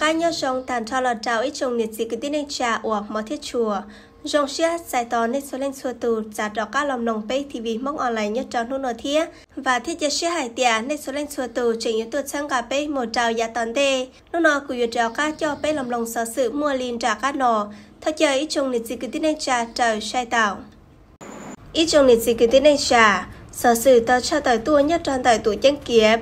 cá nhớ trong tàn cho là trào ít trong nhiệt gì cứ tin nên trà hoặc mò thiết chùa trong xe giải tỏ nên số lên xua tù trả đỏ cá lòng nồng bay TV mong online nhất trong nô nô thiết và thiết chế xe hải tỉa nên số lên xua tù trình yếu tuột sang cả bay một trào giá tòn đê nô nô của yếu trào cá cho bay lòng nồng sở sự mua liền trả cá nổ thay chơi ít trong nhiệt gì cứ tin nên trà trời sai tạo ít trong nhiệt gì cứ tin nên trà sở sự tao cho tàu tua nhất trong tàu tụ chân kiếp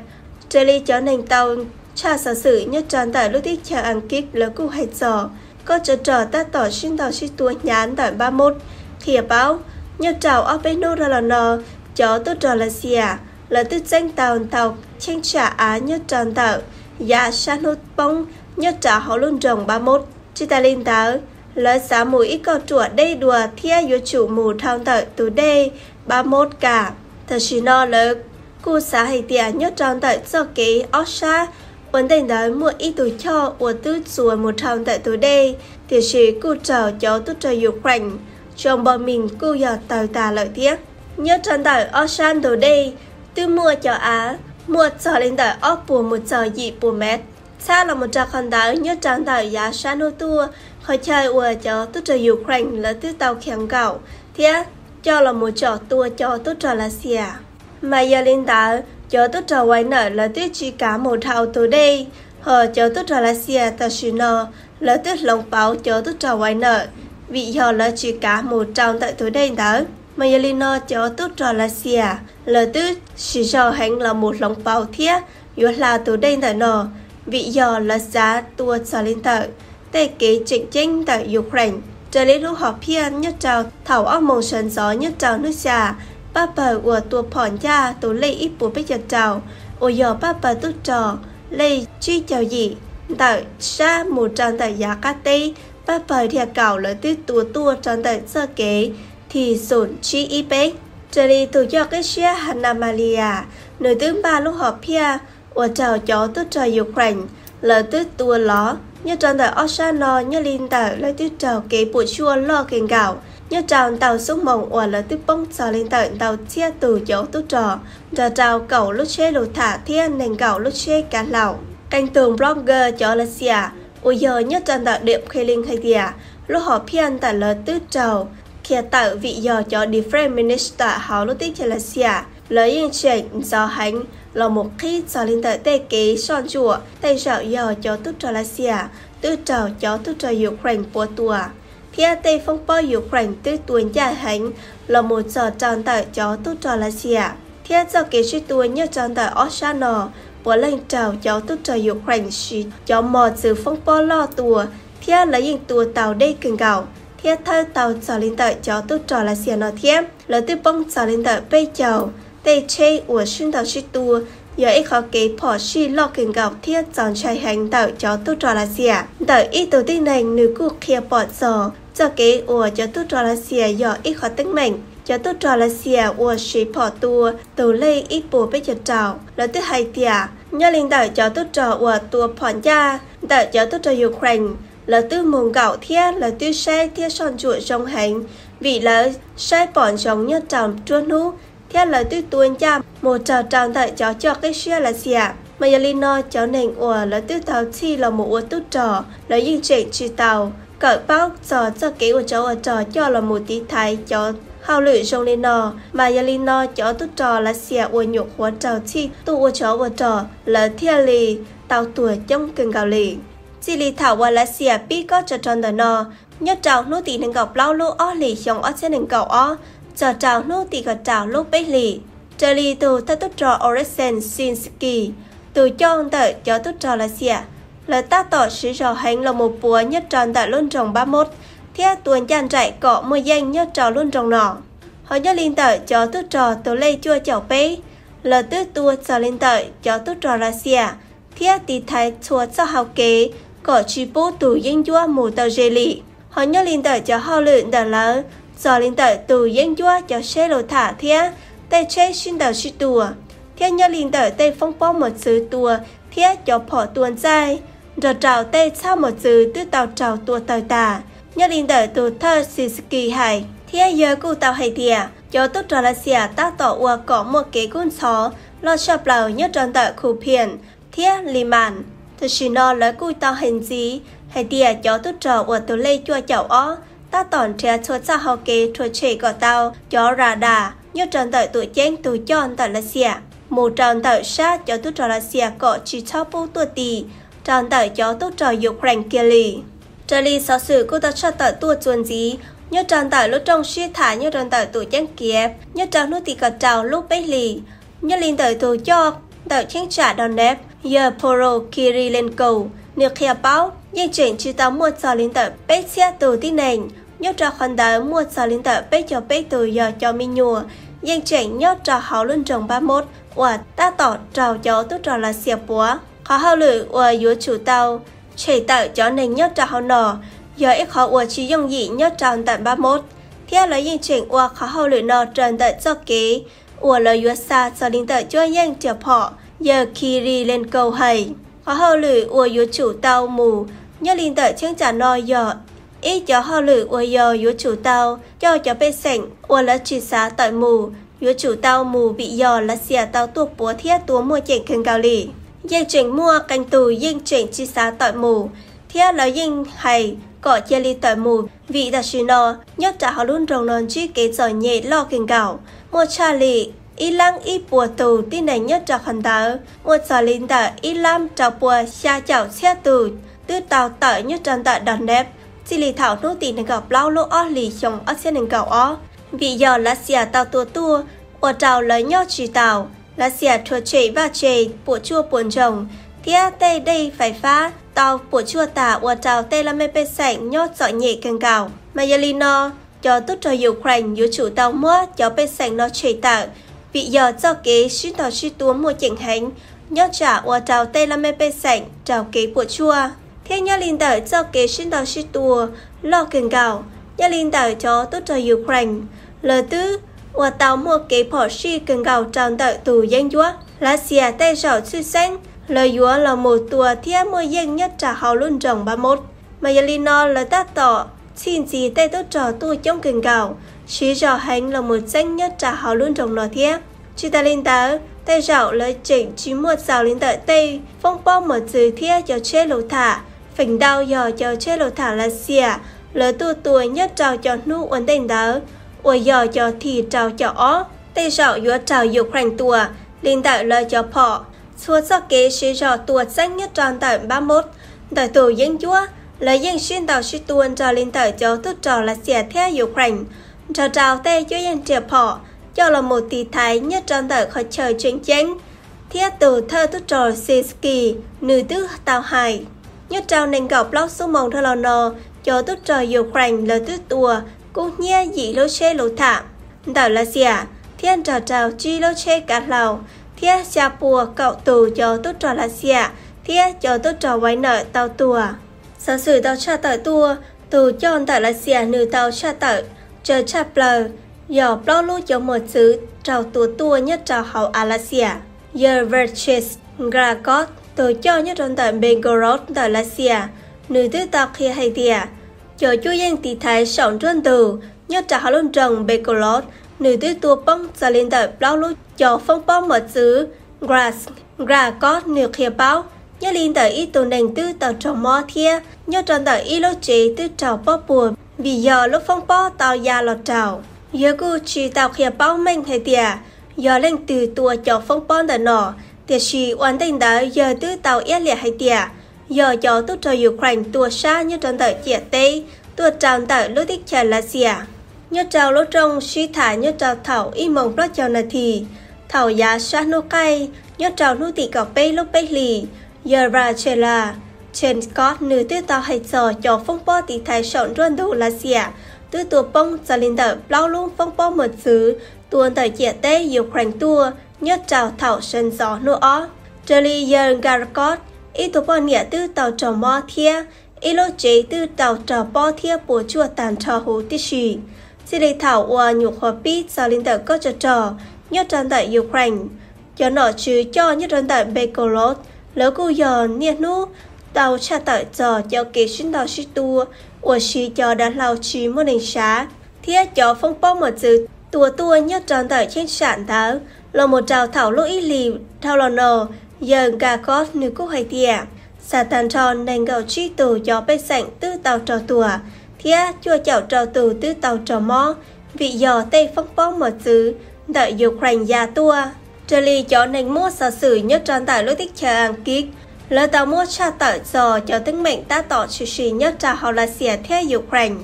chơi ly cho nền tàu cha sở sự nhất tròn tại lúc tiếp chờ ăn kích lỡ cụ hay trò có trở ta tỏ xin tàu xin tua nhán tại 31 khỉa báo nhất trào ở bên nô ra là nò chó tốt trò là xìa là tư danh tàu tranh trả á nhất tròn tạo giá san hút bông nhất trả họ luôn trồng 31 chị ta lên táo là giá mùi ít có chuột đây đùa thia vô chủ mù thao tợi từ đây 31 cả thật chỉ no lớn cụ xã hay tỉa nhất tròn tợi do kế ớt xa vấn đề đó mua ít tuổi cho của tư rồi một thằng tại tuổi đây thì chỉ cụ trò cháu tốt cho Ukraine trong bọn mình cụ giờ tàu tà lợi tiếc nhất tròn tàu Ocean tuổi đây tư mua cho Á mua cho lên tàu ốc của một giờ dị của mét xa là một trò con đá nhất tròn tàu giá san hô tua khỏi chơi của cháu tốt cho Ukraine là tư tàu khéo gạo thế cho là một trò tua cho tốt cho là xìa mà giờ lên tàu cho tốt trò quay nợ là tuyết chỉ cả một thao từ đây hờ cho tốt trò là xìa ta chỉ nợ là tuyết lòng báo cho tốt trò quay nợ vì giờ là chỉ cả một trao tại từ đây đó mà giờ lên nợ cho tốt trò là xìa là tuyết chỉ cho hành là một lòng báo thiết yếu là từ đây tại nợ vì giờ là giá tua trở lên tờ tê kế chỉnh chính tại Ukraine trở lấy lúc họp phiên nhất trào thảo ốc mông sân gió nhất trào nước xà ba bờ của tua phòn cha tổ lây ít bùa bây giờ trào ồ giờ ba bờ tốt trò lây chi chào gì tại xa một tròn tại giá cá tê ba bờ thì cào lợi tuyết tua tròn tại sơ kế thì sổn chi y bế trở đi tổ cho cái xe Hanamalia nơi thứ ba lúc họp phía ồ trào chó tốt trò Ukraine lợi tuyết tua ló như tròn tại Oshano như linh tại lợi tuyết trào kế bộ chua lo kênh gạo như trào tàu xuống mộng hoặc là tiếp bông trào lên tận tàu chia từ chỗ tốt trò và trào cẩu lúc chế lột thả thiên nền cẩu lúc chế cá lẩu canh tường blogger cho là xìa ôi giờ nhất trào tạo điệp khê linh hay tìa lúc họ phiên tại là tứ trào khi tạo vị giờ cho different minister họ lúc tích cho là xìa lấy yên chuyện do hành là một khi trào lên tận tê kế son chùa tay sợ giờ cho tốt trò là xìa tứ trào cho tốt trò Ukraine của tùa phía tây phong bó Ukraine tư tuần gia hành là một giờ tròn tại cho tốt trò là xìa phía do kế suy tuần như tròn tại Oshano của lên trào cho tốt trò Ukraine suy cho một sự phong bó lo tùa phía lấy những tùa tàu đây kinh gạo phía thơ tàu trở lên tại cho tốt trò là xìa nó phía là tư bông trở lên tại bây chào tây chê của xuyên tàu suy tùa giờ ít khó kế bỏ suy lo kinh gạo thiết chọn trai hành tạo cho tốt trò là xìa tại ít tổ tiên này nữ cuộc kia bỏ giò cho kế ủa cho tốt trò là xìa giờ ít khó tính mình cho tốt trò là xìa ủa suy bỏ tua tù lây ít bùa bây giờ trào là tư hay tìa nhớ linh tạo cho tốt trò ủa tua phỏn gia tạo cho tốt trò Ukraine là tư mùng gạo thiết là tư xe thiết son chuột trong hành vì là xe bọn giống như trào truôn hú thiết là tư tuôn cha một trò trào tại cho cái xe là xìa mà giờ linh nó cho nền ủa là tư tàu chi là một ủa tốt trò là những chuyện chi tàu cởi bao giờ cho kế của cháu ở trò cho là một tí thái cho hao lưỡi trong lên nò mà giờ lên nò cho tốt trò là xìa uốn nhục hóa trò chi tu của cháu ở trò là thiên lì tàu tuổi trong cần gạo lì chỉ lì thảo và là xìa bí có cho tròn đời nò nhất trào nô tì nên gọc lao lô ó lì trong ó sẽ nên gọc ó chờ trào nô tì gặp trào lô bế lì chờ lì từ ta tốt trò Oresen Sinski từ cho tới cho tốt trò là xìa là ta tỏ sự rõ hành là một búa nhất tròn tại luôn trồng 31 thiết tuần chăn chạy cọ mưa danh nhất trò luôn trồng nỏ họ nhớ linh tợi cho tốt trò tổ lây chua chảo bế là tứ tua cho linh tợi cho tốt trò là xìa thiết tì thái chua cho hào kế cọ chi bố tù danh chua mù tàu dê lì họ nhớ linh tợi cho hao luyện đà lỡ cho linh tợi tù danh chua cho xe lô thả thiết tay chế xin tàu sư tùa thiết nhớ linh tợi tay phong bó một sự tùa thiết cho phỏ tuần dài rồi trào tê sau một từ tư tàu trào tua tàu tà nhớ linh đợi từ thơ Sisiki hay thế giờ cụ tàu hay thìa cho tốt trò là xìa ta tỏ ua có một kế côn xó lo sập lầu nhớ tròn tợ khu phiền thế lì màn Tôi chỉ nó lấy cùi tao hình gì hay địa cho tôi trò của tôi lấy chua chậu ó ta tòn trẻ chua cha hào kế chua chế của tao cho ra đà như tròn tợi tuổi chén tôi cho tợi là xỉa một tròn tợi sát cho tôi trò là xỉa cọ chỉ cho bố tuổi tì tròn tợi cho tôi trò Ukraine kia lì trở lì sở sử cô ta cho tợi tuổi chuồn gì như tròn tợi lúc trong suy thả như tròn tợi tuổi chén Kiev như tròn nút tì cọ trào lúc bấy lì như linh tợi tôi cho tợi chén trả đòn đẹp giờ Poro Kirilenko nước kia báo nhưng chuyện chỉ tao mua cho linh tợi bấy xe từ tí nền nhớ cho con đỡ mua cho linh tợ bế cho bế từ giờ cho mình nhùa nhưng chuyện nhớ cho họ luôn trồng 31 và ta tỏ trào cho tôi trò là xìa búa khó hao lử và yếu chủ tàu chỉ tạo cho nên nhớ cho họ nọ giờ ít khó và chỉ dùng gì nhớ tròn tận 31 thế là những chuyện và khó hao lử nọ tròn tận cho kế và lời yếu xa cho linh tợ cho nhanh chập họ giờ Kiri lên câu hay khó hao lử và yếu chủ tàu mù nhớ linh tợ chương trả nọ giờ ý cho họ lử ua giờ yếu chủ tàu cho bê sảnh ua là chỉ xá tại mù yếu chủ tàu mù bị giờ là xìa tàu tuộc búa thiết túa mua chỉnh khinh cao lì yên chỉnh mua canh tù yên chỉnh chỉ xá tại mù thiết là yên hay cọ chia ly tại mù vị đã xì nọ nhất trả họ luôn rồng non chi kế giỏi nhẹ lo kinh gạo mua cha lì ý lăng ý bùa tù tin này nhất trả khẩn tớ mua trả linh tờ ý lam trả bùa xa chảo xe tù tư tàu tợi nhất tràn tợ đòn đẹp chỉ lì thảo nô tì nên gặp lao lô ó lì chồng ó xe nên gặp ó vì giờ là xìa tàu tua ở trào lấy nhau chỉ tàu là xìa chua chế và chế bộ chua buồn chồng thia tây đây phải phá tàu bộ chua tả ở trào tây là mê bê sảnh nhau giỏi nhẹ càng gạo mà giờ lì nó cho tốt cho Ukraine yếu chủ tàu mua cho bê sảnh nó chế tạo vì giờ cho kế xuyên tàu xuyên túa mua chỉnh hành nhau trả ở trào tây là mê bê sảnh trào kế bộ chua thế nhà linh tờ cho kế sinh tàu sĩ tùa lo kinh gạo nhà linh tờ cho tốt cho Ukraine lời thứ và tàu mua kế bỏ sĩ kinh gạo tròn tờ tù dân chúa là xìa tay sảo sư xanh lời chúa là một tùa thiết mua dân nhất trả hào luôn trồng 31 mà nhà linh nó là ta tỏ xin gì tay tốt cho tu trong kinh gạo sĩ trò hành là một danh nhất trả hào luôn trồng nó thiết chỉ ta linh tờ tay sảo lời chỉnh chỉ một sảo linh tờ tây phong bom một từ thiết cho chế lỗ thả phình đau giờ cho chế lô thả là xìa lỡ tuổi nhất trào cho nụ ổn định đó ủa giờ cho thì trào cho ó tây sạo yếu trào Ukraine tùa linh tạo lời cho phỏ xua cho kế sĩ rõ tùa danh nhất tròn tại 31 tại tù dân chúa lấy dân xuyên tàu sĩ tuôn cho linh tạo cho tốt trò là xìa theo Ukraine cho trào tây cho dân trẻ phỏ cho là một tỷ thái nhất tròn tại khỏi trời chiến tranh thiết tù thơ tốt trò Siski nữ tứ tàu hải nhất trao nên gặp lóc số mong thơ lò nò cho tốt trời Ukraine là tứ tùa cũng nhé dị lô chê lô thảm đảo là xìa thiên trò trào chi lô chê cả lào thiết xa bùa cậu tù cho tốt trò là xìa thiết cho tốt trò quái nợ tàu tùa sở sử tàu cha tờ tùa tù cho tàu là xìa nữ tàu cha tờ chờ cha plờ dò plô lô cho một xứ trào tùa nhất trào hậu à là xìa giờ Verches Grakot tôi cho nhất trong tận Belgorod tại Russia, nữ tư tộc khi hay thìa, cho chú dân tỷ thái sống trên từ nhất trả luôn trồng Belgorod, nữ tư tua bông ra lên tại bao lúc cho phong bông một xứ Grakot nữ kia báo, nhất lên tại ít tù nền tư tàu trồng mò thia, nhất trong tại ít lô chế tư trào bó bùa, vì giờ lúc phong bó tàu gia lọt trào, giờ cô chỉ tàu kia báo mình hay thìa, giờ lên từ tua cho phong bó tại nọ. Tiệt sĩ hoàn thành đó giờ tư tàu yết liệt hay tiệt giờ cho tốt cho Ukraine tua xa như trong tờ chia tây tua trào tờ lúc tích trời là xìa như trào lúc trong suy thả như trào thảo y mong rất cho là thì thảo giá sát nô cay như trào nô tị cỏ bê lúc bê lì giờ ra chơi là trên Scott nữ tư tàu hay giờ cho phong bó tỷ thái sọn rôn đủ là xìa tư tua bông ra lên tờ bao luôn phong bó một xứ tua tờ chia tây Ukraine tua nhất trào thảo sân gió nô ó trở lì giờ Garcot ít tố bọn nghĩa tư tàu trò mò thia ít lô chế tư tàu trò bó thia bố chua tàn trò hú tí xì xì lì thảo hòa nhục hòa bít sao linh tờ có trò nhất tràn tại Ukraine cho nọ chứ cho nhất tràn tại Belgorod lỡ cô giờ nhiệt nú tàu cha tại giờ cho kế sinh tàu sĩ tua hòa xì cho đã lao chí mô nền xá thia cho phong bó một chữ tua nhất tràn tại trên sản tháo là một trào thảo lỗ ít lì thao lò nò giờ gà có nữ quốc hay thìa Sa tan tròn nành gạo chi tù gió bê sảnh tư tàu trò tùa, thía chua chảo trò tù tư tàu trò mó, vị giò tây phong bóng một xứ, đợi Ukraine già tua. Trở lì cho nành mua sở sử nhất tròn tại lúc tích chờ ảng kích, lỡ tàu mua cha tợi giò cho tính mệnh ta tỏ chủ sĩ nhất trà họ là xỉa theo Ukraine.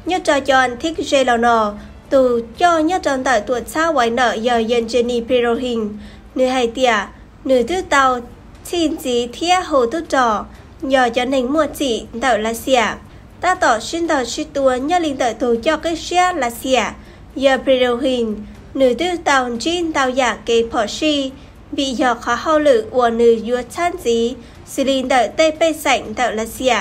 Nhất trà cho anh thích dê lò nò, tù cho nhất tròn tại tuột xa quái nợ giờ dân Jenny Pirohin, nữ hay tỉa, nữ tư tàu, xin dí thía hồ tư trò, nhờ cho nành mua chỉ tàu là xỉa. Ta tỏ xin tàu truy tua nhớ linh tợi tù cho cái xỉa là xỉa, giờ Pirohin, nữ tư tàu trên tàu giả kế phỏ si, bị gió khó hao lự của nữ vua chán dí, xử lý đợi tê bê sảnh tạo là xỉa.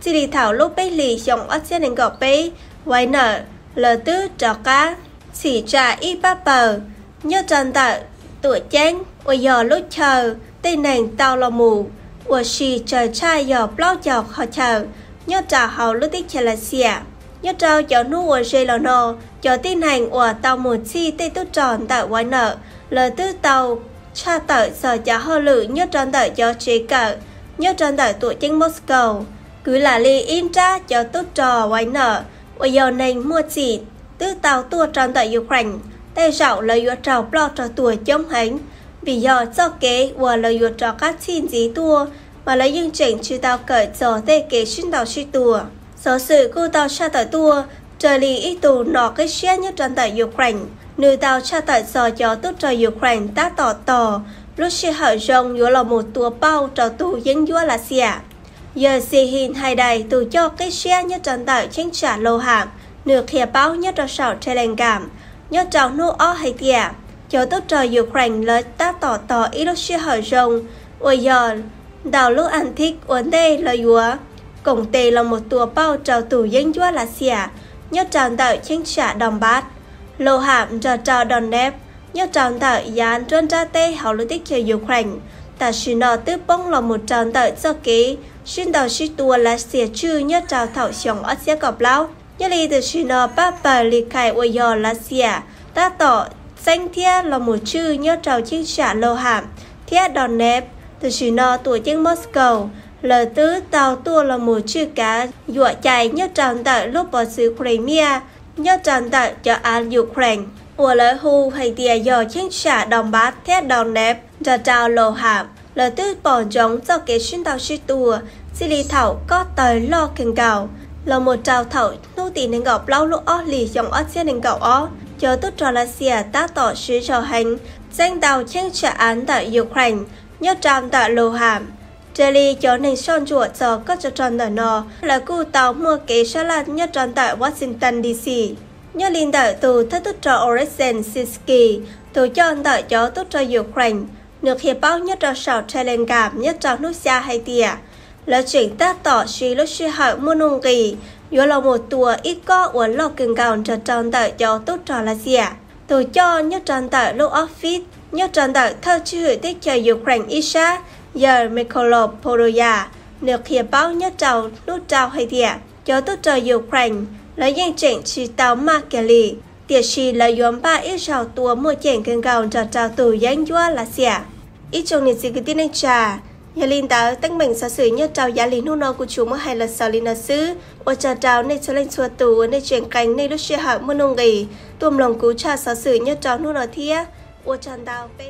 Xử lý thảo lúc bê lì dòng ớt xe nền gọt bê, quái nở, lờ tư trò cá, xỉ trà y bá bờ, nhớ tròn tạo, tuổi chén, ôi giò lúc chờ, tê nền tàu lò mù, ôi xì trời trai giò bó giò khó chờ, nhớ trà hầu lúc tích chà là xỉa. Nhớ trao cho nụ ôi dê lò nò, cho tin hành ủa tàu một chi tê tốt tròn tạo quái nở, lờ tư tàu, cha tợi sở trả hơ lự nhớ tròn tợi cho chế cỡ, nhớ tròn tợi tuổi chính Moscow. Cứ là lì in tra cho tốt trò quái nở, ôi giờ nành mua chỉ, tư tàu tua tròn tợi Ukraine, tay rạo lời dùa trào bó trò tuổi chống hành. Vì giờ do kế ủa lời dùa trò các xin dí tua, mà lấy dương chỉnh chứ tàu cởi gió tê kế xin tàu suy tua. Sở sự cô tàu cha tợi tua, trời lì ít tù nọ cái xe nhớ tròn tợi Ukraine. Nữ tàu cha tợi gió cho tốt trò Ukraine ta tỏ, lúc xe hở rồng dùa là một tua bao trò tù dân dùa là xỉa. Giờ xì hình hai đầy tù cho cái xe nhớ tròn tợi tranh trả lô hạm, nửa khía báo nhớ trò sảo trẻ lành cảm, nhớ trò nô ó hay tìa. Cho tốt trò Ukraine lời ta tỏ ít lúc xe hở rồng, ôi giờ đào lúc ăn thích uốn đây là dùa. Cổng tê là một tua bao trò tù dân dùa là xỉa, nhớ tròn tợi tranh trả đòn bát. Lô hạm trò đòn nếp, nhớ tròn tợi dán trơn ra tê hào lưu tích cho Ukraine. Ta xin nọ tư bông là một tròn tợi do kế, xin tàu sĩ tua là xỉa chư nhớ trào thảo xong ớt xe cọp lão. Nhớ lý từ xin nọ bá bà lì khai ôi dò là xỉa, ta tỏ danh thia là một chư nhớ trào chiếc trả lô hạm, thia đòn nếp, từ xin nọ tuổi chính Moscow. Lờ tứ tàu tua là một chư cá, dụa chạy nhớ tròn tợi lúc bỏ xứ Crimea, nhớ tròn tợi cho An Ukraine. Ủa lời hù hay tìa dò chính trả đồng bát thét đòn nếp, ra trao lô hạm. Lời tư bỏ giống do kế xin tàu sư tùa, xì lì thảo có tới lo kênh cầu. Là một trào thảo nô tì nên gọp lâu lúc ó lì dòng ớt xe nên gọp ó. Cho tốt trò là xìa ta tỏ sư cho hành, danh tàu chính trả án tại Ukraine, nhớ tròn tại lô hạm. Trở lì cho nên son chuột cho có cho tròn tại nò, là cụ tàu mua kế xa là nhớ tròn tại Washington DC. Nhớ liên đợi tù thất tốt trò Oregon Siski, tù cho anh đợi cho tốt trò Ukraine, nước hiệp báo nhất trò sảo trẻ lên cảm nhất trò nước xa hay tìa. Là chuyển ta tỏ suy lúc suy hợi mua nông kỳ, dù là một tùa ít có uốn lò cưng gạo cho tròn đợi cho tốt trò là gì ạ. Tù cho nhất tròn đợi lúc office, nhất tròn đợi thơ chư hữu tích cho Ukraine Isha, giờ Mykola Poroya, nước hiệp báo nhất trò nút trò hay tìa, cho tốt trò Ukraine. Lấy danh chỉnh chỉ tàu Makeli, tiệt sĩ lấy nhóm ba ít trào tua mua chỉnh cân gạo cho trào tù danh dùa là xỉa. Ít trong nền sĩ cứ tin anh trà, nhà linh táo tăng mình xa sử nhất trào giá lý nô nô của chú mất hay là sao linh là sư, ô trà trào nên cho lên chùa tù nên chuyển cánh nên lúc xe hợi mua nông nghỉ, tuồm lòng cứu trà xa sử nhất trào nô nô thía, ô trà tàu bê.